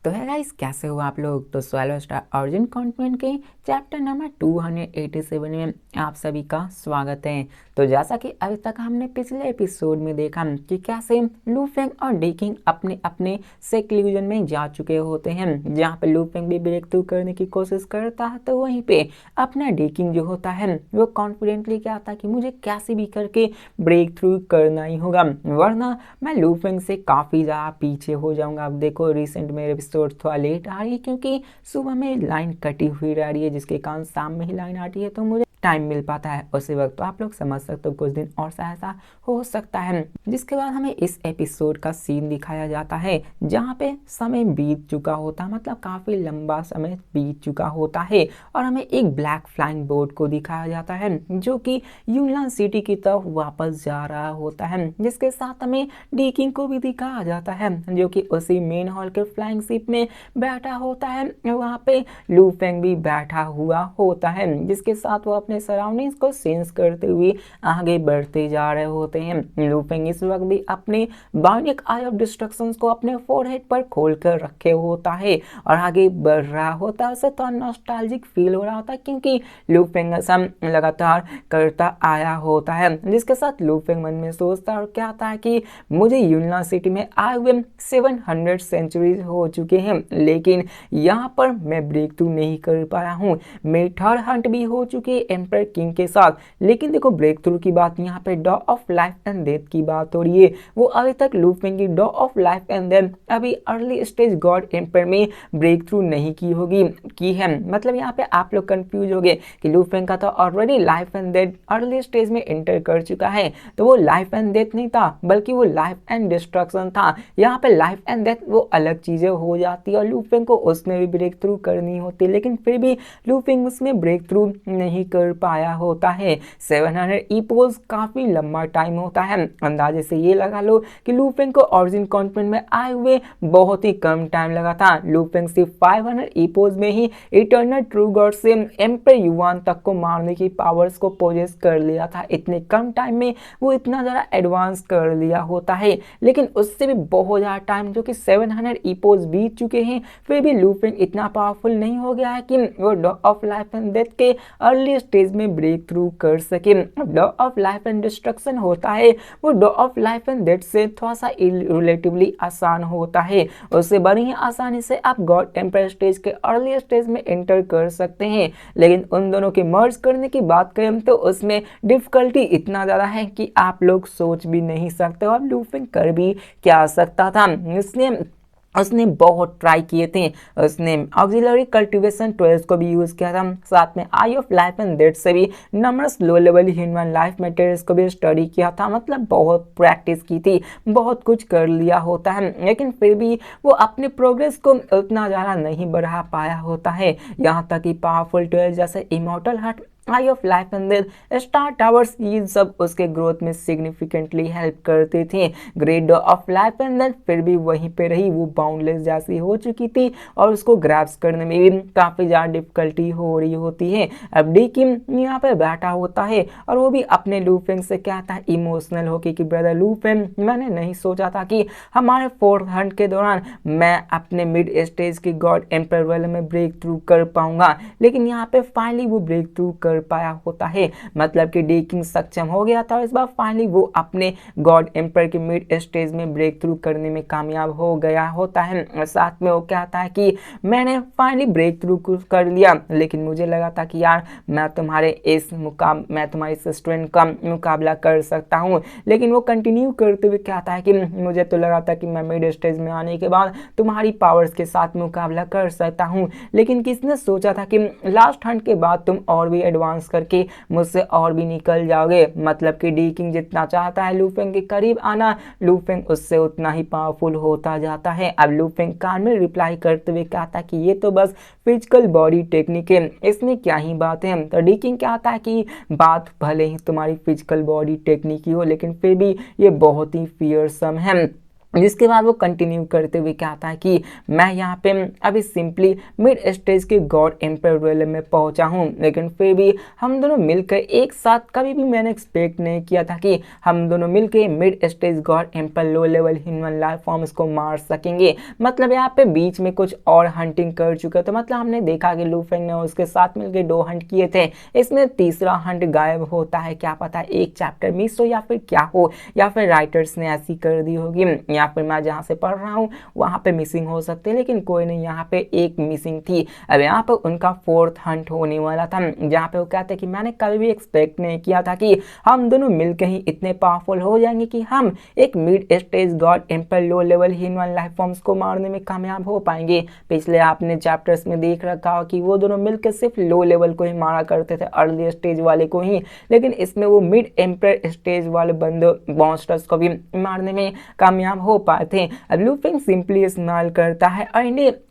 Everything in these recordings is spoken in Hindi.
तो है गाइस, कैसे हो आप लोग। तो 12 स्टार अर्जेंट कॉन्टिनेंट के चैप्टर नंबर 287 में आप सभी का स्वागत है। तो जैसा कि अभी तक हमने पिछले एपिसोड में देखा कि कैसे लू फेंग और डी किंग अपने अपने सेक्लूजन में जा चुके होते हैं, जहाँ पे लू फेंग भी ब्रेक थ्रू करने की कोशिश करता है, तो वहीं पे अपना डी किंग जो होता है वो कॉन्फिडेंटली कहता है कि मुझे कैसे भी करके ब्रेक थ्रू करना ही होगा, वरना मैं लू फेंग से काफ़ी ज़्यादा पीछे हो जाऊंगा। अब देखो, रिसेंट में एपिसोड थोड़ा लेट आ रही है क्योंकि सुबह में लाइन कटी हुई रह रही है, जिसके कारण शाम में ही लाइन आती है तो मुझे टाइम मिल पाता है उसी वक्त। तो आप लोग समझ सकते हो कुछ दिन और ऐसा हो सकता है। जिसके बाद हमें इस एपिसोड का सीन दिखाया जाता है जहाँ पे समय बीत चुका होता है, मतलब काफी लंबा समय बीत चुका होता है, और हमें एक ब्लैक फ्लाइंग बोट को दिखाया जाता है जो कि यूनियन सिटी की तरफ वापस जा रहा होता है, जिसके साथ हमें डी किंग को भी दिखाया जाता है जो कि उसी मेन हॉल के फ्लाइंग शिप में बैठा होता है। वहाँ पे लू फेंग भी बैठा हुआ होता है, जिसके साथ वो अपने सराउंडिंग्स को सेंस करते हुए आगे बढ़ते जा रहे होते हैं। लू फेंग इस वक्त भी अपने बायोनिक आई ऑफ डिस्ट्रक्शन को अपने फोरहेड पर खोल कर रखे होता है और आगे बढ़ रहा होता है। उसे तो नॉस्टैल्जिक फील हो रहा होता है क्योंकि लू फेंग ऐसा लगातार करता आया होता है, जिसके साथ लू फेंग मन में सोचता है और कहता है कि मुझे यूनियन सिटी में आए हुए 700 सेंचुरीज हो चुके हैं, लेकिन यहाँ पर मैं ब्रेक थ्रू नहीं कर पाया हूँ। मेरी थर्ड हंट भी हो चुकी है एम्पर किंग के साथ, लेकिन देखो ब्रेक थ्रू की बात यहाँ पे डॉ ऑफ लाइफ एंड डेथ की बात हो रही है। वो अभी तक लू फेंग की डॉ ऑफ लाइफ एंड डेथ अभी अर्ली स्टेज गॉड एम्पर में ब्रेक थ्रू नहीं की है। मतलब यहाँ पे आप लोग कंफ्यूज हो गए कि लू फेंग का तो already life and death early stage में एंटर कर चुका है, तो वो लाइफ एंड डेथ नहीं था बल्कि वो लाइफ एंड डिस्ट्रक्शन था। यहाँ पे लाइफ एंड डेथ वो अलग चीजें हो जाती है और लू फेंग को उसमें भी ब्रेक थ्रू करनी होती है, लेकिन फिर भी लू फेंग उसमें ब्रेक थ्रू नहीं कर पाया होता है। 700 ईपोज काफी लंबा टाइम होता है। अंदाजे से ये लगा लो कि लू फेंग को ओरिजिन कॉन्टिनेंट में आए हुए बहुत ही कम टाइम लगा था। लू फेंग सिर्फ 500 ईपोज में ही इटर्नल ट्रू गॉड से एम्पर युआन तक को मारने की पावर्स को पोजेस कर लिया था। इतने कम टाइम में वो इतना ज़्यादा एडवांस कर लिया होता है, लेकिन उससे भी बहुत ज़्यादा टाइम जो कि 700 ईपोज बीत चुके हैं, फिर भी लू फेंग इतना पावरफुल नहीं हो गया है कि वो डॉ ऑफ लाइफ एंड डेथ के अर्ली स्टेज में ब्रेक थ्रू कर सके। डॉ ऑफ लाइफ एंड डिस्ट्रक्शन होता है वो डॉ ऑफ लाइफ एंड डेथ से थोड़ा सा रिलेटिवली आसान होता है, उससे बड़ी ही आसानी से आप गॉड एम्पर स्टेज के अर्ली स्टेज में एंटर कर सकते हैं। लेकिन उन दोनों के मर्ज करने की बात करें तो उसमें डिफिकल्टी इतना ज़्यादा है कि आप लोग सोच भी नहीं सकते और लू फेंग कर भी क्या सकता था। इसलिए उसने बहुत ट्राई किए थे। उसने ऑक्सिलरी कल्टीवेशन टूल्स को भी यूज़ किया था, साथ में आई ऑफ लाइफ एंड डेथ से भी नंबर्स लो लेवल ह्यूमन लाइफ मटेरियल्स को भी स्टडी किया था। मतलब बहुत प्रैक्टिस की थी, बहुत कुछ कर लिया होता है, लेकिन फिर भी वो अपने प्रोग्रेस को उतना ज़्यादा नहीं बढ़ा पाया होता है। यहाँ तक कि पावरफुल टूल्स जैसे immortal heart, I of life and death, star towers, ये सब उसके ग्रोथ में सिग्निफिकेंटली हेल्प करते थे। Grade of life and death फिर भी वहीं पे रही, वो बाउंडलेस जैसी हो चुकी थी और उसको ग्रैब्स करने में भी काफ़ी ज़्यादा डिफिकल्टी हो रही होती है। अब डी किंग यहाँ पे बैठा होता है और वो भी अपने लू फेंग से कहता है इमोशनल होके कि ब्रदर लू फेंग, मैंने नहीं सोचा था कि हमारे फोर्थ हंट के दौरान मैं अपने मिड स्टेज के गॉड एम्पर वाले में ब्रेक थ्रू कर पाऊंगा, लेकिन यहाँ पे फाइनली वो ब्रेक थ्रू कर पाया होता है। मतलब कि डी किंग सक्षम हो गया था और इस बार फाइनली वो अपने गॉड एम्पर के मिड स्टेज में ब्रेक थ्रू करने में कामयाब हो गया होता है। और साथ में वो कहता है कि मैंने फाइनली ब्रेक थ्रू कर लिया, लेकिन मुझे लगा था कि यार मैं तुम्हारे इस स्ट्रेंथ का मुकाबला कर सकता हूँ। लेकिन वो कंटिन्यू करते हुए कहता है कि मुझे तो लगा था कि मैं मिड स्टेज में आने के बाद तुम्हारी पावर्स के साथ मुकाबला कर सकता हूँ, लेकिन किसने सोचा था कि लास्ट हंट के बाद तुम और भी एडवांस करके मुझसे और भी निकल जाओगे। मतलब कि डी किंग जितना चाहता है लू फेंग के करीब आना, लू फेंग उससे उतना ही पावरफुल होता जाता है। अब लू फेंग कान में रिप्लाई करते हुए कहता है कि ये तो बस फिजिकल बॉडी टेक्निक है, इसमें क्या ही बात है। तो डी किंग कहता है कि बात भले ही तुम्हारी फिजिकल बॉडी टेक्निक ही हो, लेकिन फिर भी ये बहुत ही फियरसम है। जिसके बाद वो कंटिन्यू करते हुए कहता है कि मैं यहाँ पे अभी सिंपली मिड स्टेज के गॉड एम्पायर लेवल में पहुँचा हूँ, लेकिन फिर भी हम दोनों मिलकर एक साथ कभी भी मैंने एक्सपेक्ट नहीं किया था कि हम दोनों मिलकर mid stage god empire low level human life forms को मार सकेंगे। मतलब यहाँ पे बीच में कुछ और हंटिंग कर चुका, तो मतलब हमने देखा कि लू फेंग ने उसके साथ मिलकर 2 हंट किए थे, इसमें तीसरा हंट गायब होता है। क्या पता एक चैप्टर मिस हो या फिर क्या हो, या फिर राइटर्स ने ऐसी कर दी होगी, या फिर मैं जहाँ से पढ़ रहा हूँ वहाँ पे मिसिंग हो सकते हैं, लेकिन कोई नहीं, यहाँ पे एक मिसिंग थी। अब यहाँ पे उनका 4th हंट होने वाला था, जहाँ पे वो कहते हैं कि मैंने कभी भी एक्सपेक्ट नहीं किया था कि हम दोनों मिलकर ही इतने पावरफुल हो जाएंगे कि हम एक mid stage god empire low level human life forms को मारने में कामयाब हो पाएंगे। पिछले आपने चैप्टर्स में देख रखा हो कि वो दोनों मिलकर सिर्फ लो लेवल को ही मारा करते थे, अर्ली स्टेज वाले को ही, लेकिन इसमें वो मिड एम्पायर स्टेज वाले बंदे मॉन्स्टर्स को भी मारने में कामयाब हो पाए थे। अब लू फेंग सिंपली स्माइल करता है और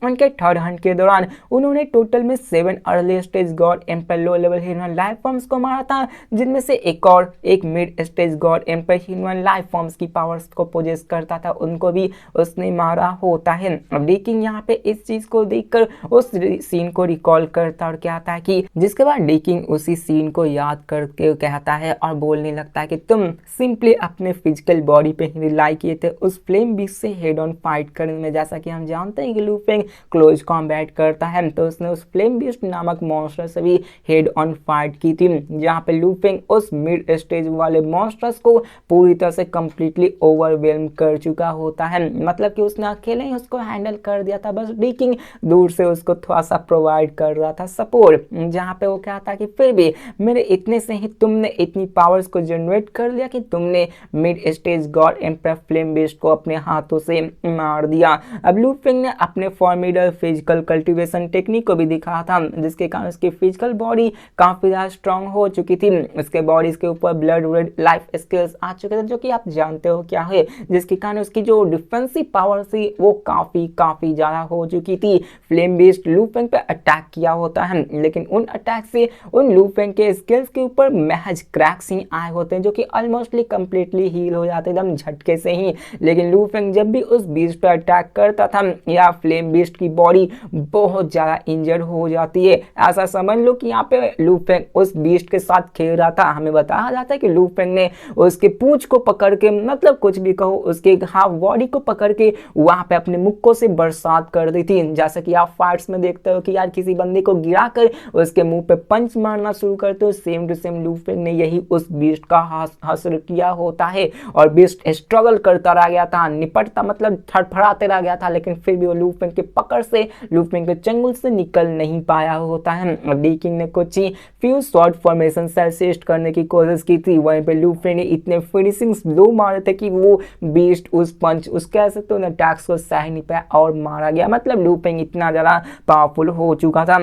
उनके 3rd हंट के दौरान उन्होंने टोटल में 7 early stage god empire low level human life forms को मारा था, जिनमें से एक mid stage god empire human life forms की पावर्स को पोजेस करता था, उनको भी उसने मारा होता है। अब डेकिंग यहाँ पे इस चीज को देखकर उस सीन को रिकॉल करता और कहता है कि जिसके बाद डेकिंग उसी सीन को याद करके कहता है और बोलने लगता है कि तुम सिंपली अपने फिजिकल बॉडी पे ही रिलाई किए थे उस फ्लेम बीस्ट से हेड ऑन फाइट करने में। जैसा कि हम जानते हैं कि लू फेंग क्लोज कॉम्बैट करता है, तो उसने उस फ्लेम बीस्ट नामक मॉन्स्टर से भी हेड ऑन फाइट की थी, जहां पे लू फेंग उस मिड स्टेज वाले मॉन्स्टर्स को पूरी तरह से कंप्लीटली ओवरवेल्म कर चुका होता है। मतलब कि उसने अकेले ही उसको हैंडल कर दिया था, बस डेकिंग दूर से उसको थोड़ा सा प्रोवाइड कर रहा था सपोर्ट। जहां पे वो कहता कि फिर भी मेरे इतने से ही तुमने इतनी पावर्स को जनरेट कर लिया कि तुमने mid stage god empire flame beast को अपने हाथों से मार दिया। अब लू फेंग ने अपने फॉर्मिडल फिजिकल कल्टीवेशन टेक्निक को भी दिखाया था, जिसके कारण उसकी फिजिकल बॉडी काफी ज्यादा स्ट्रांग हो चुकी थी। उसके बॉडी के ऊपर ब्लड रेड लाइफ स्किल्स आ चुके थे, जो कि आप जानते हो क्या है, जिसके कारण उसकी जो डिफेंसिव पावर थी वो काफी ज्यादा हो चुकी थी। फ्लेम बीस्ट लू फेंग पे अटैक किया होता है, लेकिन उन अटैक से उन लू फेंग के स्किल्स के ऊपर महज क्रैक्स ही आए होते हैं, जो कि ऑलमोस्टली कंप्लीटली हील हो जाते एकदम झटके से ही। लेकिन लू फेंग जब भी उस बीस्ट पर अटैक करता था या फ्लेम बीस्ट की बॉडी बहुत ज्यादा इंजर्ड हो जाती है। ऐसा समझ लो कि यहाँ पे लू फेंग उस बीस्ट के साथ खेल रहा था। हमें बताया जाता है कि लू फेंग ने उसके पूंछ को पकड़ के, मतलब कुछ भी कहो, उसके हाफ बॉडी को पकड़ के वहां पे अपने मुक्कों से बरसात कर दी थी। जैसा कि आप फाइट्स में देखते हो कि यार किसी बंदे को गिरा कर उसके मुंह पे पंच मारना शुरू करते हो, same to same Lu Feng ने यही उस बीस्ट का हासिल किया होता है। और बीस्ट स्ट्रगल करता रह गया था, निपटता मतलब थड़फड़ाते रह गया था, लेकिन फिर भी वो लू फेंग के पकड़ से, लू फेंग के चंगुल से निकल नहीं पाया होता है। डेकिंग ने कुछ ही फ्यू शॉर्ट फॉर्मेशन सेट करने की कोशिश की थी, वहीं पे लू फेंग ने इतने फिनिशिंग ब्लो मारे थे कि वो बीस्ट उस पंच, उसके ऐसे तो अटैक्स को सह नहीं पाया और मारा गया। मतलब लू फेंग इतना ज्यादा पावरफुल हो चुका था।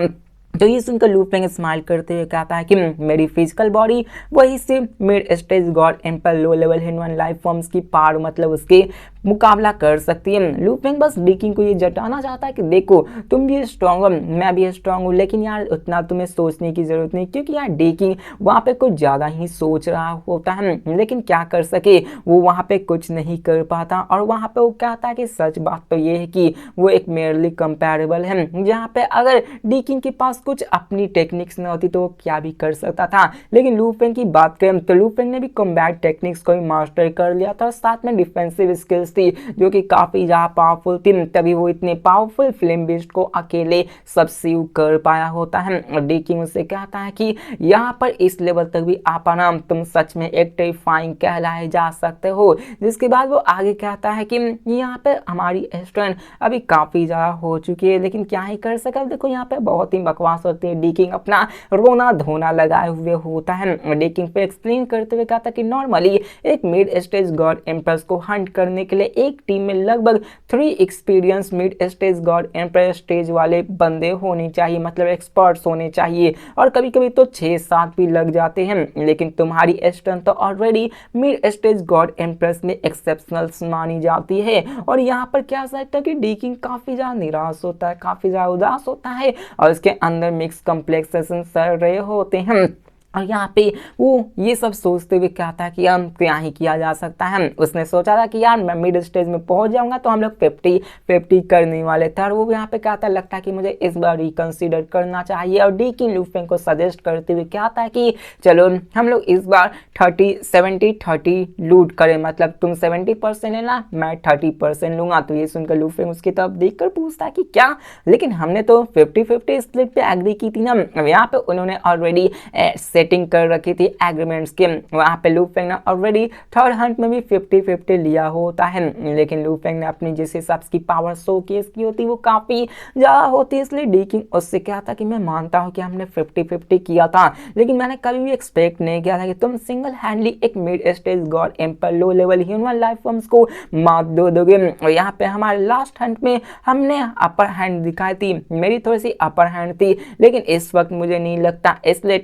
तो ये सुनकर लू फेंग स्माइल करते हुए कहता है कि मेरी फिजिकल बॉडी वही से mid stage god empire low level human life forms की पार, मतलब उसके मुकाबला कर सकती है। लू फेंग बस डेकिंग को ये जताना चाहता है कि देखो तुम भी स्ट्रांग हो, मैं भी स्ट्रांग हूँ, लेकिन यार उतना तुम्हें सोचने की जरूरत नहीं, क्योंकि यार डेकिंग वहाँ पे कुछ ज़्यादा ही सोच रहा होता है, लेकिन क्या कर सके, वो वहाँ पे कुछ नहीं कर पाता। और वहाँ पे वो कहता है कि सच बात तो ये है कि वो एक मेयरली कंपेरेबल है, जहाँ पे अगर डेकिंग के पास कुछ अपनी टेक्निक्स न होती तो वो क्या भी कर सकता था। लेकिन लू फेंग की बात करें तो लू फेंग ने भी कॉम्बैट टेक्निक्स को भी मास्टर कर लिया था, साथ में डिफेंसिव स्किल्स थी जो कि काफी ज्यादा पावरफुल थी, तभी वो इतने पावरफुल फ्लेम बीस्ट को अकेले सबसीव कर पाया होता है। डेकिंग उससे कहता है कि यहाँ पर इस लेवल तक भी आ पाना तुम सच में एक टेरिफाइंग कहलाए जा सकते हो। जिसके बाद वो आगे कहता है कि यहाँ पे हमारी स्ट्रेंथ अभी काफी ज्यादा हो चुकी है, लेकिन क्या ही कर सका। देखो यहाँ पे बहुत ही बकवास होती है, डेकिंग अपना रोना धोना लगाए हुए होता है। डेकिंग पे एक्सप्लेन करते हुए कहता है कि नॉर्मली एक मिड स्टेज गॉड एम्प्रेस को हंट करने के लिए एक टीम में लगभग 3 experience mid stage God empress stage वाले बंदे होने चाहिए, मतलब एक्सपर्ट्स होने चाहिए, और कभी कभी तो 6-7 भी लग जाते हैं। लेकिन तुम्हारी स्ट्रेंथ तो already mid stage God empress में एक्सेप्शनल मानी जाती है। और यहाँ पर क्या सकता है कि डेकिंग काफी ज्यादा निराश होता है, काफी ज्यादा उदास होता है, और इसके अंदर मिक्स कॉम्प्लेक्सेशन चल रहे होते हैं। और यहाँ पे वो ये सब सोचते हुए क्या था कि हम क्या ही किया जा सकता है। उसने सोचा था कि यार मैं मिड स्टेज में पहुंच जाऊंगा तो हम लोग 50-50 करने वाले थे। और वो यहाँ पे क्या था, लगता है कि मुझे इस बार रिकंसीडर करना चाहिए। और डी किन लूफेंग को सजेस्ट करते हुए क्या था कि चलो हम लोग इस बार 30-70-30 लूट करें, मतलब तुम 70% लेना, मैं 30% लूंगा। तो ये सुनकर लूफेंग उसकी तरफ देखकर पूछता है कि क्या, लेकिन हमने तो 50-50 स्प्लिट पे एग्री की थी ना। अब यहाँ पे उन्होंने ऑलरेडी सेटिंग कर रखी थी एग्रीमेंट्स के। वहाँ पे लूफेंग ने ऑलरेडी थर्ड हंट में भी 50-50 लिया होता है, लेकिन लूफेंग ने अपनी जिस हिसाब की पावर शोकेस की होती वो काफ़ी ज़्यादा होती है। इसलिए डीकिंग उससे क्या था कि मैं मानता हूँ कि हमने 50-50 किया था, लेकिन मैंने कभी भी एक्सपेक्ट नहीं किया था कि तुम सिंगल हैंडली एक मिड स्टेज गॉड एम्पर लो लेवल ह्यूमन लाइफ फॉर्म्स को मात दोगे। और यहाँ पे हमारे लास्ट हंट में हमने अपर हैंड दिखाई थी, मेरी थोड़ी सी अपर हैंड थी, लेकिन इस वक्त मुझे नहीं लगता, इसलिए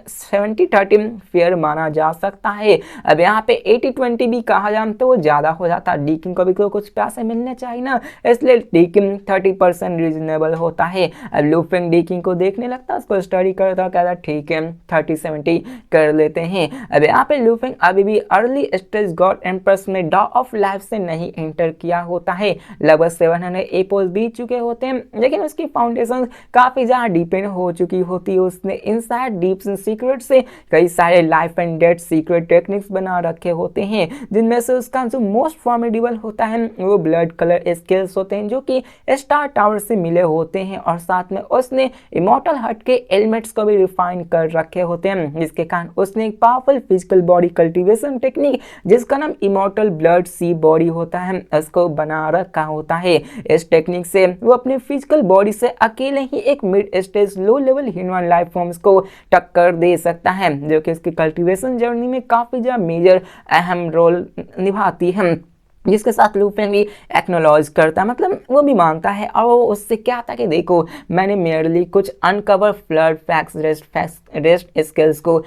70-30 फेयर माना जा सकता है। अब यहाँ पे 80-20 भी कहा जाए तो वो ज़्यादा हो जाता, डीकिंग को भी तो कुछ पैसे मिलने चाहिए ना, इसलिए डीकिंग 30% रीजनेबल होता है। अब लूफेंग डीकिंग को देखने लगता, उसको स्टडी करता, कहता ठीक है 30-70 कर लेते हैं। अब यहाँ पे लूफेंग अभी भी अर्ली स्टेज गॉड एम्प्रेस में डॉ ऑफ लाइफ से नहीं एंटर किया होता है। लगभग 700 एपोज बीत चुके होते हैं, लेकिन उसकी फाउंडेशन काफ़ी ज़्यादा डिपेंड हो चुकी होती है। उसने इनसाइड डीप सीक्रेट से कई सारे life and death secret techniques बना रखे होते हैं, जिनमें से उसका जो मोस्ट फॉर्मिडेबल होता है वो ब्लड कलर स्किल्स होते हैं, जो कि स्टार टावर से मिले होते हैं। और साथ में उसने इमॉर्टल हट के एलिमेंट्स को भी रिफाइन कर रखे होते हैं, जिसके कारण उसने एक powerful physical body cultivation technique जिसका नाम इमॉर्टल ब्लड सी बॉडी होता है उसको बना रखा होता है। इस टेक्निक से वो अपने फिजिकल बॉडी से अकेले ही एक मिड स्टेज लो लेवल ह्यूमन लाइफ फॉर्म्स को टक्कर दे सकता है, जो कि उसकी कल्टीवेशन जर्नी में काफ़ी ज़्यादा मेजर अहम रोल निभाती है, जिसके साथ लूफेंग भी एक्नोलॉज करता है, मतलब वो भी मानता है। और वो उससे क्या था कि देखो मैंने मेयरली कुछ uncover flood facts rest skills को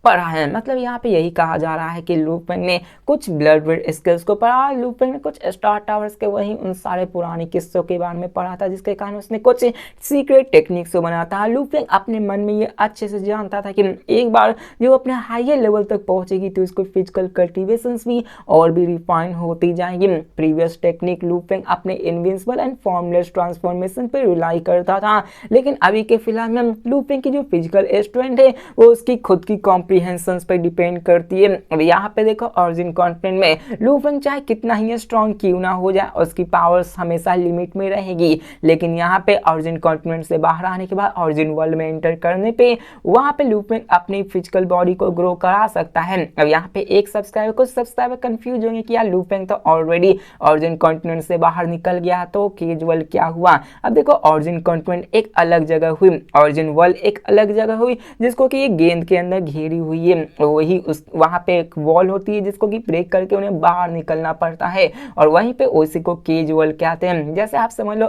पढ़ा है, मतलब यहाँ पे यही कहा जा रहा है कि लूफेंग ने कुछ ब्लड रेड स्किल्स को पढ़ा, लूफेंग ने कुछ स्टार टावर्स के वही उन सारे पुराने किस्सों के बारे में पढ़ा था, जिसके कारण उसने कुछ सीक्रेट टेक्निक्स को बनाया था। लूफेंग अपने मन में ये अच्छे से जानता था कि एक बार जो अपने हायर लेवल तक पहुंचेगी तो उसको फिजिकल कल्टिवेशंस भी और भी रिफाइन होती जाएंगी। प्रीवियस टेक्निक लूफेंग अपने इनविंसिबल एंड फॉर्मलेस ट्रांसफॉर्मेशन पर रिलाई करता था, लेकिन अभी के फिलहाल में लूफेंग की जो फिजिकल स्ट्रेंथ है वो उसकी खुद की कॉम्प्रिहेंशंस पर डिपेंड करती है। अब यहाँ पे देखो ओरिजिन कॉन्टिनेंट में लूफेंग चाहे कितना ही स्ट्रॉन्ग क्यों ना हो जाए उसकी पावर्स हमेशा लिमिट में रहेगी, लेकिन यहाँ पे ओरिजिन कॉन्टिनेंट से बाहर आने के बाद ओरिजिन वर्ल्ड में एंटर करने पे वहाँ पे लूफेंग अपनी फिजिकल बॉडी को ग्रो करा सकता है। अब यहाँ पे कुछ सब्सक्राइबर कंफ्यूज होंगे कि यार लूफेंग तो ऑलरेडी ओरिजिन कॉन्टिनेंट से बाहर निकल गया तो केज वर्ल्ड क्या हुआ। अब देखो ओरिजिन कॉन्टिनेंट एक अलग जगह हुई, ओरिजिन वर्ल्ड एक अलग जगह हुई, जिसको कि ये गेंद के अंदर घेरी हुई है, वही उस वहाँ पे एक वॉल होती है जिसको कि ब्रेक करके उन्हें बाहर निकलना पड़ता है, और वहीं पे उसी को केज वर्ल्ड कहते हैं। जैसे आप समझ लो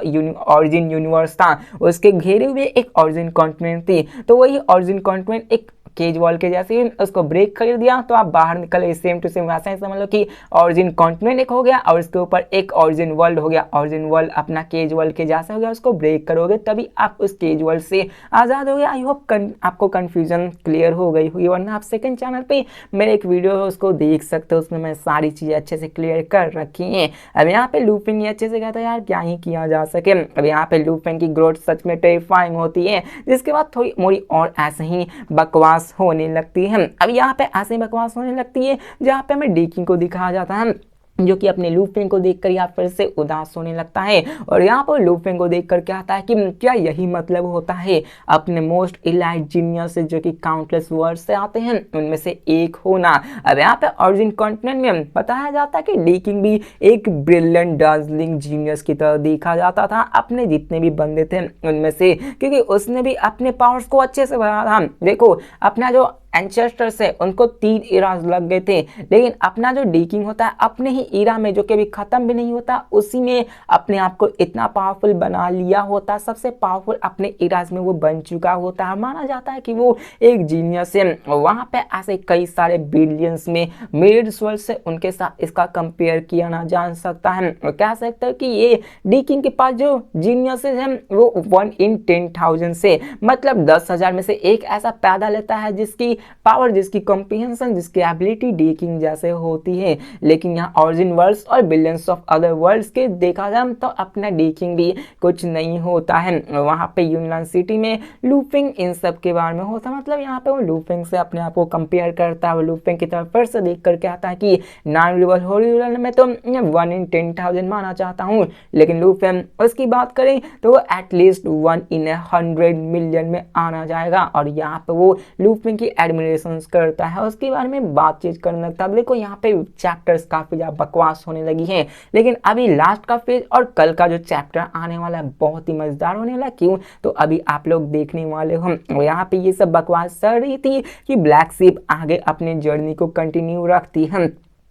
ओरिजिन यूनिवर्स था, उसके घेरे हुए एक ओरिजिन कॉन्टिनेंट थी, तो वही ओरिजिन कॉन्टिनेंट एक केज वॉल के जैसे ही उसको ब्रेक कर दिया तो आप बाहर निकले, सेम टू सेम वैसा ही समझ लो कि ओरिजिन कॉन्टिनेंट एक हो गया और उसके ऊपर एक ओरिजिन वर्ल्ड हो गया, ओरिजिन वर्ल्ड अपना केज वर्ल्ड के जैसा हो गया, उसको ब्रेक करोगे तभी आप उस केज वर्ल्ड से आज़ाद हो गए। आई होप आपको कन्फ्यूजन क्लियर हो गई होगी, वरना आप सेकंड चैनल पे मेरे एक वीडियो है उसको देख सकते हो, उसमें मैं सारी चीज़ें अच्छे से क्लियर कर रखी हैं। अब यहाँ पे लूफिंग ये अच्छे से कहता है यार क्या ही किया जा सके। अब यहाँ पे लूफिंग की ग्रोथ सच में टेरिफाइंग होती है, जिसके बाद थोड़ी मोड़ी और ऐसे ही बकवास होने लगती है। अब यहाँ पे ऐसे बकवास होने लगती है जहाँ पे हमें डीकिंग को दिखाया जाता है, जो कि अपने लूफिंग को देखकर या फिर से उदास होने लगता है, और यहाँ पर लूफिंग को देखकर क्या आता है कि क्या यही मतलब होता है अपने मोस्ट इलाइट जीनियस से, जो कि काउंटलेस वर्ड से आते हैं, उनमें से एक होना। अब यहाँ पे ओरिजिन कॉन्टिनेंट में बताया जाता है कि डीकिंग भी एक ब्रिलियंट डार्जलिंग जीनियस की तरह देखा जाता था अपने जितने भी बंदे थे उनमें से, क्योंकि उसने भी अपने पावर्स को अच्छे से बढ़ाया था। देखो अपना जो एंसेस्टर्स है उनको 3 इराज लग गए थे, लेकिन अपना जो डीकिंग होता है अपने ही इरा में जो कि अभी खत्म भी नहीं होता उसी में अपने आप को इतना पावरफुल बना लिया होता, सबसे पावरफुल अपने इराज में वो बन चुका होता है। माना जाता है कि वो एक जीनियस है। वहां पे ऐसे कई सारे बिलियंस में मिलियंस वर्ल्ड से उनके साथ इसका कंपेयर किया ना जा सकता है। कह सकते हैं कि ये डीकिंग के पास जो जीनियस है वो 1 in 10,000 से मतलब 10,000 में से एक ऐसा पैदा लेता है जिसकी पावर, जिसकी कॉम्प्रिहेंशन, जिसकी एबिलिटी डीकिंग जैसे होती है। लेकिन यहाँ ऑरिजिन वर्ल्ड्स और बिलियंस ऑफ अदर वर्ल्ड्स के देखा जाए तो अपना डीकिंग भी कुछ नहीं होता है। वहां पे यूनियन सिटी में लूफिंग इन सब के बारे में होता है, मतलब यहाँ पे वो लूफिंग से अपने आप को कंपेयर करता है। वो लूफिंग की तरफ फिर से देख कर कहता है कि नॉन रिवल हॉरिजॉन्टल में तो 1 in 10,000 माना चाहता हूँ, लेकिन लूफिंग उसकी बात करें तो वो एटलीस्ट 1 in 100 मिलियन में आना जाएगा। और यहाँ पे वो लूफिंग की एडमिरेशन करता है, उसके बारे में बातचीत करने लगता है। देखो यहाँ पे चैप्टर्स काफी ज्यादा बकवास होने लगी है, लेकिन अभी लास्ट का फेज और कल का जो चैप्टर आने वाला है बहुत ही मजेदार होने वाला। क्यों तो अभी आप लोग देखने वाले हो। यहाँ पे ये सब बकवास चल रही थी कि ब्लैक शिप आगे अपने जर्नी को कंटिन्यू रखती है,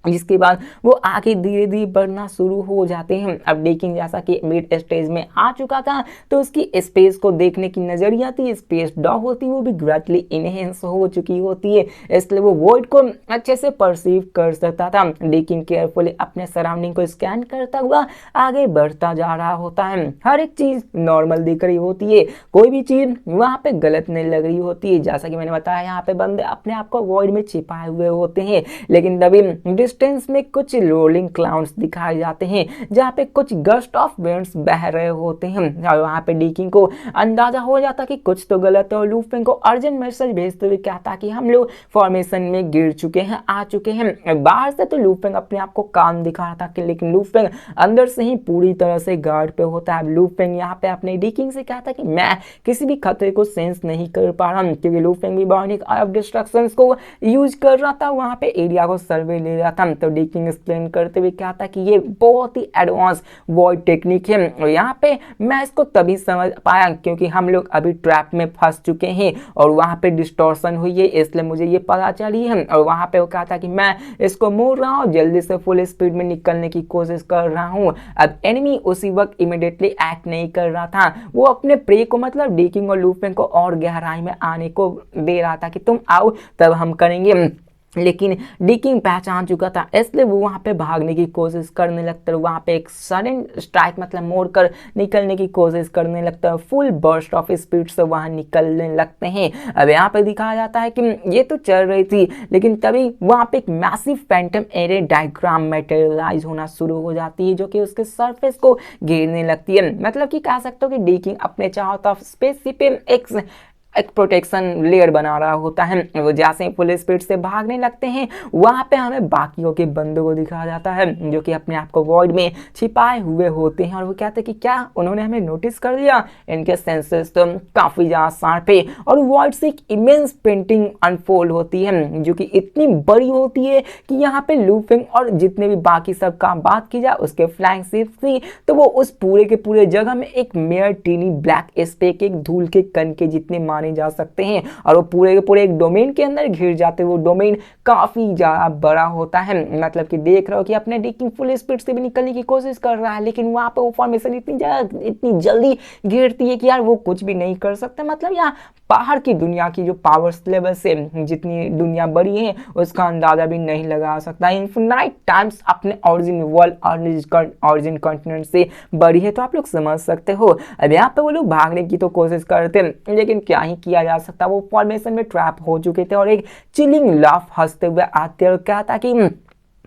जिसके बाद वो आगे धीरे धीरे बढ़ना शुरू हो जाते हैं। अब डीकिंग जैसा कि मिड स्टेज में आ चुका था तो उसकी स्पेस को देखने की नजरिया थी, स्पेस डॉग होती वो भी ग्रेटली इनहेंस हो चुकी होती है, इसलिए वो वॉइड को अच्छे से परसीव कर सकता था। डीकिंग केयरफुली अपने सराउंडिंग को स्कैन करता हुआ आगे बढ़ता जा रहा होता है। हर एक चीज नॉर्मल दिख रही होती है, कोई भी चीज वहां पे गलत नहीं लग रही होती है। जैसा कि मैंने बताया यहाँ पे बंदे अपने आप को वॉइड में छिपाए हुए होते हैं, लेकिन तभी डिस्टेंस में कुछ रोलिंग क्लाउड्स दिखाए जाते हैं जहाँ पे कुछ गस्ट ऑफ विंड्स बह रहे होते हैं। और वहाँ पे डीकिंग को अंदाजा हो जाता कि कुछ तो गलत है और लूफिंग को अर्जेंट मैसेज भेजते हुए कहता कि हम लोग फॉर्मेशन में गिर चुके हैं, आ चुके हैं। बाहर से तो लूफिंग अपने आप को काम दिखा रहा था कि लेकिन लूफिंग अंदर से ही पूरी तरह से गार्ड पे होता है। लूफिंग यहाँ पे अपने डीकिंग से कहता कि मैं किसी भी खतरे को सेंस नहीं कर पा रहा हूँ, क्योंकि लूफिंग भी बायोनिक आई ऑफ डिस्ट्रक्शन को यूज कर रहा था, वहाँ पे एरिया को सर्वे ले रहा था। तो डीकिंग एक्सप्लेन करते हुए क्या था कि ये बहुत ही एडवांस वॉइड टेक्निक है और यहाँ पे मैं इसको तभी समझ पाया क्योंकि हम लोग अभी ट्रैप में फंस चुके हैं और वहाँ पे डिस्टॉर्शन हुई है, इसलिए मुझे ये पता चली है। और वहाँ पे वो कहा था कि मैं इसको मोड़ रहा हूँ, जल्दी से फुल स्पीड में निकलने की कोशिश कर रहा हूँ। अब एनिमी उसी वक्त इमीडिएटली एक्ट नहीं कर रहा था, वो अपने प्रे को मतलब डीकिंग और लूफिंग को और गहराई में आने को दे रहा था कि तुम आओ तब हम करेंगे। लेकिन डीकिंग पहचान चुका था, इसलिए वो वहाँ पे भागने की कोशिश करने लगता है। वहाँ पे एक सडन स्ट्राइक मतलब मोड़ कर निकलने की कोशिश करने लगता है, फुल बर्स्ट ऑफ स्पीड से वहाँ निकलने लगते हैं। अब यहाँ पे दिखाया जाता है कि ये तो चल रही थी, लेकिन तभी वहाँ पे एक massive phantom array diagram materialise होना शुरू हो जाती है जो कि उसके सरफेस को घेरने लगती है। मतलब कि कह सकते हो कि डीकिंग अपने चारों तरफ स्पेसशिप एक प्रोटेक्शन लेयर बना रहा होता है। वो जैसे ही फुल स्पीड से भागने लगते हैं वहां पे हमें बाकियों के बंदों को दिखाया जाता है जो कि अपने आप को वॉइड में छिपाए हुए होते हैं और वो कहते हैं कि क्या उन्होंने हमें नोटिस कर लिया। इनके सेंसेस तो काफी ज्यादा शार्प है और वॉइड से एक इमेंस पेंटिंग अनफोल्ड होती है जो कि इतनी बड़ी होती है कि यहाँ पे लूफिंग और जितने भी बाकी सब काम बात की जाए उसके फ्लैंक शिप थी तो वो उस पूरे के पूरे जगह में एक मेयर टीनी ब्लैक स्पेक एक धूल के कण के जितने माने जा सकते हैं और वो पूरे के पूरे एक डोमेन के अंदर घिर जाते हैं। वो डोमेन काफी ज्यादा बड़ा होता है, मतलब कि देख रहे हो कि अपने डीकिंग फुल स्पीड से भी निकलने की कोशिश कर रहा है, लेकिन वहां पे वो फॉर्मेशन इतनी जल्दी घिरती है कि यार वो कुछ भी नहीं कर सकते। मतलब यहाँ बाहर की दुनिया की जो पावर्स लेवल से जितनी दुनिया बड़ी है उसका अंदाजा भी नहीं लगा सकता। इनफिनाइट टाइम्स अपने ओरिजिन वर्ल्ड ओरिजिन कॉन्टिनेंट से बड़ी है, तो आप लोग समझ सकते हो। अब यहाँ पे वो लोग भागने की तो कोशिश करते हैं लेकिन क्या ही किया जा सकता, वो फॉर्मेशन में ट्रैप हो चुके थे और एक चिलिंग लाफ हंसते हुए आते और क्या था कि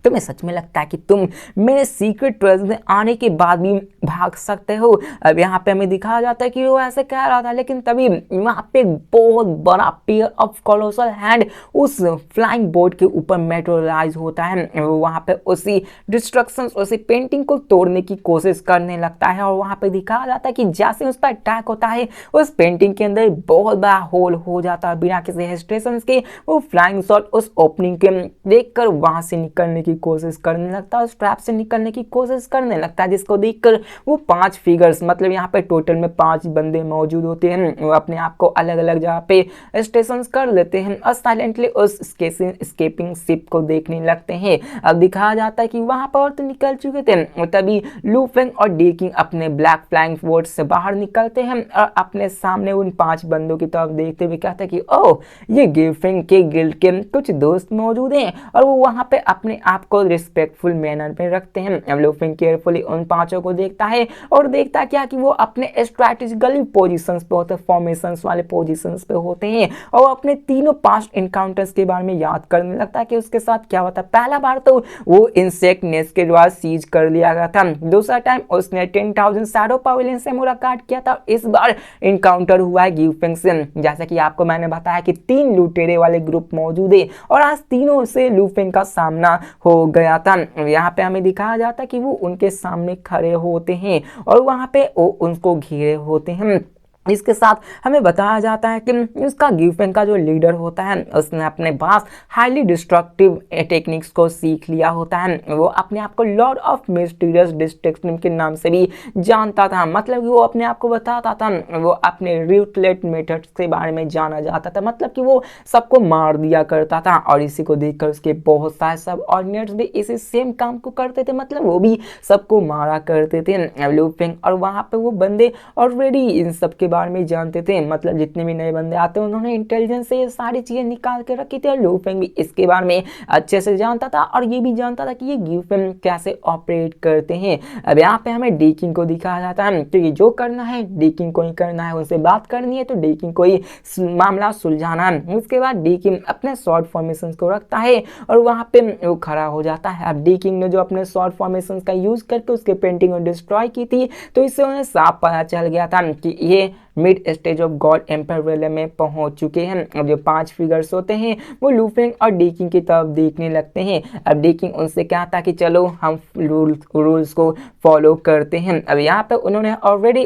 तुम्हें सच में लगता है कि तुम मेरे सीक्रेट ट्रेजर में आने के बाद भी भाग सकते हो। अब यहाँ पे हमें दिखाया जाता है कि वो ऐसे कह रहा था, लेकिन तभी वहाँ पे बहुत बड़ा पेयर ऑफ कोलोसल हैंड उस फ्लाइंग बोर्ड के ऊपर मेटेरियलाइज होता है। वहाँ पे उसी डिस्ट्रक्शन उसी पेंटिंग को तोड़ने की कोशिश करने लगता है और वहाँ पे दिखाया जाता है कि जैसे उस पर अटैक होता है उस पेंटिंग के अंदर बहुत बड़ा होल हो जाता है। बिना किसी हेजिटेशन के वो फ्लाइंग शॉट उस ओपनिंग के देख कर वहाँ से निकलने की कोशिश करने लगता है और ट्रैप से निकलने की कोशिश करने लगता है, जिसको देखकर वो 5 फिगर्स मतलब यहाँ पे टोटल में 5 बंदे मौजूद होते हैं, वो अपने आप को अलग अलग जगह पे स्टेशन कर लेते हैं और साइलेंटली उस स्केपिंग शिप को देखने लगते हैं। अब दिखाया जाता है कि वहां पर तो निकल चुके थे, तभी लू फेंग और डी किंग अपने ब्लैक फ्लाइंग बोट से बाहर निकलते हैं और अपने सामने उन 5 बंदों की तरफ देखते हुए कहते हैं कि ओह, ये गी फेंग के गिल्ड के कुछ दोस्त मौजूद हैं और वो वहां पे अपने आप को रिस्पेक्टफुल मैनर में रखते हैं। अब लू फेंग केयरफुली उन 5 को देखता है और देखता क्या कि वो अपने स्ट्रैटेजिकली पोजीशंस पे होते हैं, फॉर्मेशंस वाले पोजीशंस पे होते हैं और अपने तीनों पास्ट इनकाउंटर्स के बारे में याद करने लगता है कि उसके साथ क्या हुआ था। पहला बार तो वो इंसेक्ट नेस्ट के द्वारा सीज कर लिया गया था, दूसरा टाइम उसने 10,000 शैडो पवेलियन से मुलाकात किया था, इस बार इनकाउंटर हुआ है गी फेंग से। जैसा कि आपको मैंने बताया कि 3 लुटेरे वाले ग्रुप मौजूद है और आज तीनों से लू फेंग का सामना हो गया था। यहाँ पे हमें दिखाया जाता है कि वो उनके सामने खड़े होते हैं और वहां पे वो उनको घेरे होते हैं। इसके साथ हमें बताया जाता है कि उसका गी फेंग का जो लीडर होता है उसने अपने पास हाईली डिस्ट्रक्टिव टेक्निक्स को सीख लिया होता है। वो अपने आप को लॉर्ड ऑफ मिस्टीरियस डिस्ट्रक्शन के नाम से भी जानता था, मतलब कि वो अपने आप को बताता था, वो अपने रूटलेट मेथड्स के बारे में जाना जाता था, मतलब कि वो सबको मार दिया करता था और इसी को देखकर उसके बहुत सारे सब ऑर्डिनेट्स भी इसी सेम काम को करते थे, मतलब वो भी सबको मारा करते थे लू फेंग। और वहां पे वो बंदे ऑलरेडी इन सब के बारे में जानते थे, मतलब जितने भी नए बंदे आते हैं उन्होंने इंटेलिजेंस से ये सारी चीजें निकाल के रखी थी और लू फेंग भी इसके बारे में अच्छे से जानता था और ये भी जानता था कि ये गी फेंग कैसे ऑपरेट करते हैं। अब यहाँ पे हमें डी किंग को दिखाया जाता है कि तो जो करना है डी किंग को ही करना है, उनसे बात करनी है तो डी किंग को ही मामला सुलझाना है। उसके बाद डी किंग अपने शॉर्ट फॉर्मेशन को रखता है और वहां पे वो खड़ा हो जाता है। अब डी किंग ने जो अपने शॉर्ट फॉर्मेशन का यूज करके उसके पेंटिंग को डिस्ट्रॉय की थी, तो इससे उन्हें साफ पता चल गया था कि ये mid stage of god empire realm में पहुंच चुके हैं। अब जो 5 फिगर्स होते हैं वो लू फेंग और डी किंग की तरफ देखने लगते हैं। अब डी किंग उनसे कहता कि चलो हम रूल्स को फॉलो करते हैं। अब यहाँ पे उन्होंने ऑलरेडी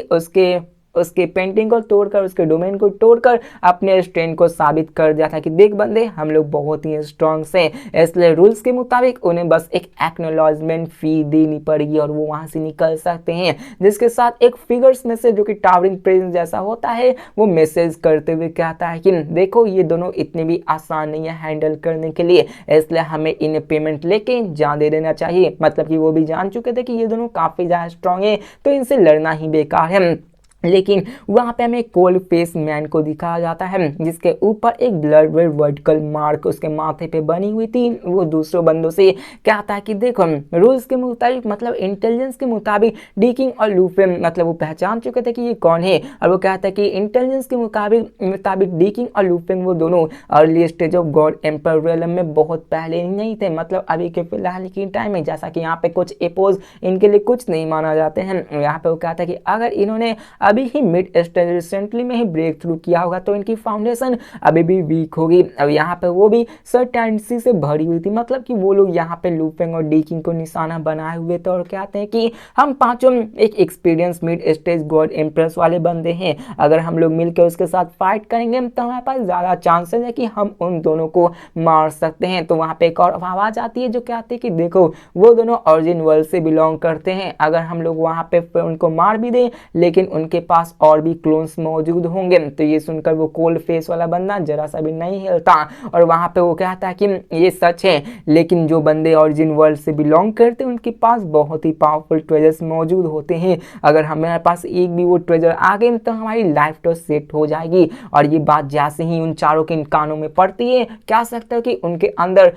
उसके पेंटिंग को तोड़कर, उसके डोमेन को तोड़कर अपने स्ट्रेंथ को साबित कर दिया था कि देख बंदे, हम लोग बहुत ही स्ट्रांग से, इसलिए रूल्स के मुताबिक उन्हें बस एक एक्नॉलेजमेंट फी देनी पड़ेगी और वो वहां से निकल सकते हैं। जिसके साथ एक फिगर्स में से जो कि टावरिंग प्रेजेंस जैसा होता है वो मैसेज करते हुए कहता है कि देखो ये दोनों इतने भी आसान नहीं है हैंडल करने के लिए, इसलिए हमें इन्हें पेमेंट लेके जान दे देना चाहिए। मतलब कि वो भी जान चुके थे कि ये दोनों काफी ज्यादा स्ट्रांग है तो इनसे लड़ना ही बेकार है। लेकिन वहां पे हमें कोल्ड फेस मैन को दिखाया जाता है जिसके ऊपर एक ब्लड रेड वर्टिकल मार्क उसके माथे पे बनी हुई थी। वो दूसरों बंदों से कहता है कि देखो रूल्स के मुताबिक, मतलब इंटेलिजेंस के मुताबिक डी किंग और लू फेंग मतलब वो पहचान चुके थे कि ये कौन है, और वो कहता है कि इंटेलिजेंस के मुताबिक डी किंग और लू फेंग वो दोनों early stage of god empire realm में बहुत पहले नहीं थे, मतलब अभी के फिलहाल की टाइम में, जैसा कि यहाँ पे कुछ एपोज इनके लिए कुछ नहीं माना जाते हैं। यहाँ पे वो कहता है कि अगर इन्होंने अभी ही मिड स्टेज रिसेंटली में ही ब्रेक थ्रू किया होगा तो इनकी फाउंडेशन अभी भी वीक होगी। अब यहाँ पे वो भी सर्टेनिटी से भरी हुई थी, मतलब कि वो लोग यहाँ पे लू फेंग और डी किंग को निशाना बनाए हुए थे और कहते हैं कि हम पांचों एक experience mid stage God empress वाले बंदे हैं, अगर हम लोग मिलकर उसके साथ फाइट करेंगे तो हमारे पास ज्यादा चांसेस है कि हम उन दोनों को मार सकते हैं। तो वहां पे एक और आवाज आती है जो कहती है कि देखो वो दोनों ओरिजिन वर्ल्ड से बिलोंग करते हैं, अगर हम लोग वहां पे उनको मार भी दें लेकिन उनके पास और भी क्लोन्स मौजूद होंगे। तो ये सुनकर वो कोल्ड फेस वाला बंदा जरा सा भी नहीं हिलता और वहां पे वो कहता है कि ये सच है, लेकिन जो बंदे ओरिजिन वर्ल्ड से बिलोंग करते हैं उनके पास बहुत ही पावरफुल ट्रेजर्स मौजूद होते हैं, अगर हमारे पास एक भी वो ट्रेजर आ गए तो हमारी लाइफ तो सेट हो जाएगी। और ये बात जैसे ही उन चारों के कानों में पड़ती है, कह सकते हो कि उनके अंदर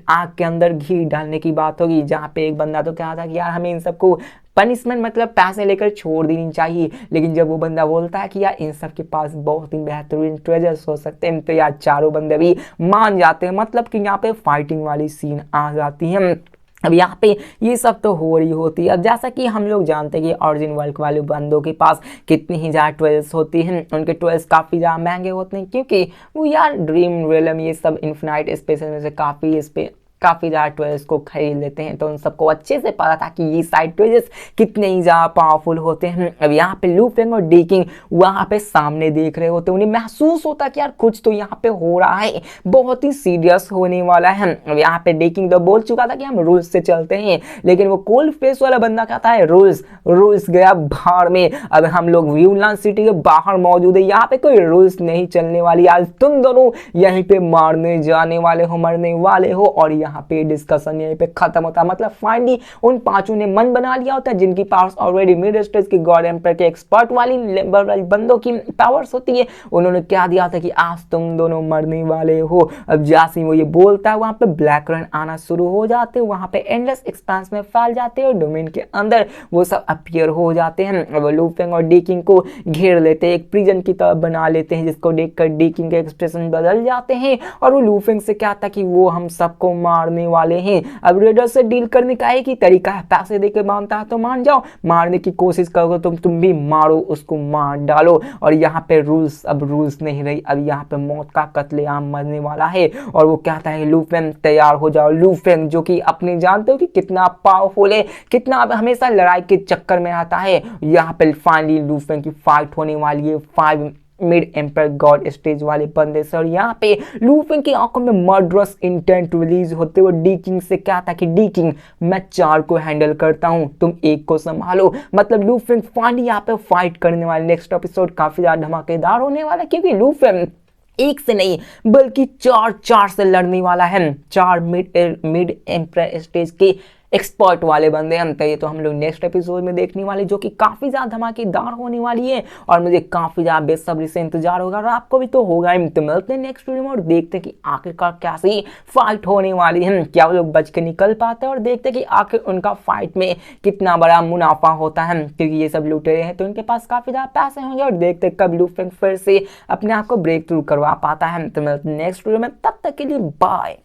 आग के अंदर घी डालने की बात होगी। जहाँ पे एक बंदा तो कहा था कि यार हमें इन सबको पनिशमेंट मतलब पैसे लेकर छोड़ देनी चाहिए, लेकिन जब वो बंदा बोलता है कि यार इन सब के पास बहुत ही बेहतरीन ट्रेजर्स हो सकते हैं तो यार चारों बंदे भी मान जाते हैं, मतलब कि यहाँ पे फाइटिंग वाली सीन आ जाती है। अब यहाँ पे ये सब तो हो रही होती है। अब जैसा कि हम लोग जानते हैं कि ओरिजिन वर्ल्ड वाले बंदों के पास कितनी ही ज़्यादा ट्वेल्स होती हैं, उनके ट्वेल्स काफ़ी ज़्यादा महंगे होते हैं क्योंकि वो यार ड्रीम रियलम ये सब इन्फिनाइट स्पेस में से काफ़ी इस पे काफ़ी ज़्यादा ट्वेल्स को खरीद लेते हैं। तो उन सबको अच्छे से पता था कि ये साइड ट्वेल्स कितने ही ज़्यादा पावरफुल होते हैं। अब यहाँ पे लू फेंग और डी किंग वहाँ पे सामने देख रहे होते, उन्हें महसूस होता कि यार कुछ तो यहाँ पे हो रहा है, बहुत ही सीरियस होने वाला है। अब यहाँ पे डी किंग तो बोल चुका था कि हम रूल्स से चलते हैं, लेकिन वो कोल्ड फेस वाला बंदा कहता है रूल्स रूल्स गया बाहर में। अब हम लोग व्यूलैंड सिटी के बाहर मौजूद है, यहाँ पे कोई रूल्स नहीं चलने वाली, आज तुम दोनों यहीं पे मारने जाने वाले हो, मरने वाले हो। और यहाँ पे डिस्कशन यहीं पे खत्म होता है। मतलब फाइनली उन पांचों ने मन बना लिया होता है, जिनकी पावर्स ऑलरेडी मिड स्टेज की गॉड एम्पायर के एक्सपर्ट वाली बंदों की पावर्स होती है। उन्होंने क्या दिया था कि आज तुम दोनों मरने वाले हो। अब जैसे वो ये बोलता है, वहां पे ब्लैक रन आना शुरू हो जाते हैं, वहां पे एंडलेस एक्सपेंस में फैल जाते हैं और डोमेन के अंदर वो सब अपीयर हो जाते हैं। अब लू फेंग और डी किंग को घेर लेते हैं, एक प्रिजन की तरह बना लेते हैं, जिसको देखकर डी किंग के एक्सप्रेशन बदल जाते हैं और वो लू फेंग से कहता कि वो हम सबको मारने वाले हैं। अब रेडर से डील करने का एक ही तरीका है, पैसे देकर मानता है तो मान जाओ, मारने की कोशिश करोगे तुम भी मारो, उसको मार डालो। और यहाँ पे रूल्स अब रूल्स नहीं रही, अब यहाँ पे मौत का कत्लेआम मरने वाला है। और वो कहता है लू फेंग तैयार हो जाओ। लू फेंग जो कि अपने जानते हो कि कितना पावरफुल है, कितना हमेशा लड़ाई के चक्कर में रहता है। यहाँ पे फाइनली लू फेंग की फाइट होने वाली है 5 मिड एम्पायर गॉड स्टेज वाले बंदे से। और यहाँ पे लू फेंग की आंखों में मर्डरस इंटेंट रिलीज होते हुए डी किंग से क्या था कि डी किंग मैं 4 को हैंडल करता हूँ, तुम 1 को संभालो। मतलब लू फेंग फाइनली यहाँ पे फाइट करने वाले। नेक्स्ट एपिसोड काफी ज्यादा धमाकेदार होने वाला है, क्योंकि लू फेंग 1 से नहीं बल्कि 4 से लड़ने वाला है। 4 मिड एम्पायर स्टेज के एक्सपर्ट वाले बंदे हैं। तो ये तो हम लोग नेक्स्ट एपिसोड में देखने वाले, जो कि काफी ज्यादा धमाकेदार होने वाली है और मुझे काफी ज्यादा बेसब्री से इंतजार होगा और आपको भी तो होगा ही। तो मिलते हैं नेक्स्ट वीडियो में और देखते हैं कि आखिरकार कैसी फाइट होने वाली है, क्या वो लोग बच के निकल पाते हैं, और देखते हैं कि आखिर उनका फाइट में कितना बड़ा मुनाफा होता है, क्योंकि ये सब लुटेरे हैं तो इनके पास काफी ज्यादा पैसे होंगे। और देखते हैं कब लू फेंग फिर से अपने आप को ब्रेक थ्रू करवा पाता है। तो मिलते हैं नेक्स्ट वीडियो में, तब तक के लिए बाय।